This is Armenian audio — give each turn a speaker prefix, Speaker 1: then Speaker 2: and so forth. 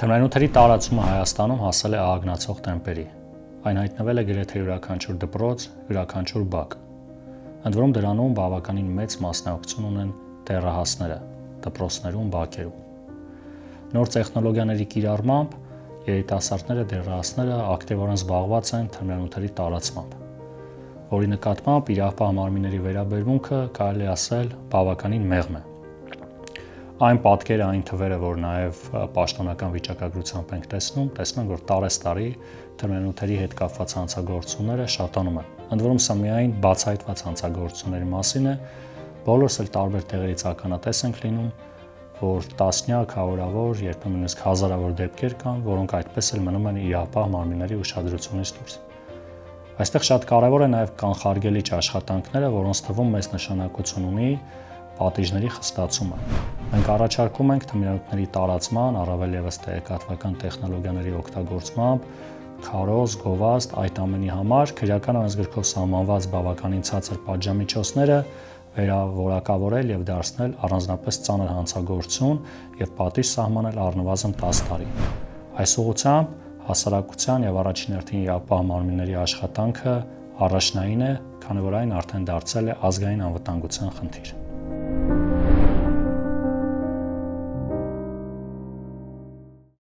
Speaker 1: Թմրանյութերի տարածումը Հայաստանում հասել է ահագնացող տեմպերի։ Այն հայտնվել է գրեթե յուրաքանչյուր դպրոց, յուրաքանչյուր բակ։ Ընդ որում դրանում բավականին մեծ մասնակցություն ունեն դեռահասները դպրոցներում, բակերում։ Նոր տեխնոլոգիաների կիրառմամբ երիտասարդները, դեռահասները ակտիվորեն զբաղված են թմրանյութերի տարածմամբ, որի նկատմամբ իրապահ մարմինների վերաբերմունքը կարելի ասել բավականին մեղմ է։ Այն պատկերը, այն թվերը, որ նաև պաշտոնական վիճակագրությամբ ենք տեսնում, որ տարեստարի թմրանյութերի հետ կապված հանցագործությունները շատանում են։ Ընդ որում սա միայն բացահայտված հանցագործությունների մասին է, բոլորս էլ տարբեր տեղերից ականատես ենք լինում, որ տասնյակ, հարյուրավոր, երբեմն նույնիսկ հազարավոր դեպքեր կան, որոնք այդպես էլ մնում են իրապահ մարմինների ուշադրությունից դուրս։ Այստեղ շատ կարևոր է նաև կանխարգելիչ աշխատանքները, որոնց թվում մեծ նշանակություն ունի պատիժների խստացումը։ Մենք առաջարկում ենք թմրանյութերի տարածման, առավել ևս տեղեկատվական տեխնոլոգիաների օգտագործմամբ, քարոզ, գովազդ, այդ ամենի համար քրեական օրենսգրքով սահմանված բավականին ցածր պատժամիջոցները վերավորակավորել եւ դարձնել առանձնապես ծանր հանցագործություն եւ պատիժ սահմանել առնվազն 10 տարի։ Այս ուղղությամբ հասարակության եւ առաջին հերթին իրապահ մարմինների աշխատանքը առաջնային է, քանի որ այն արդեն դարձել է ազգային անվտանգության խնդիր։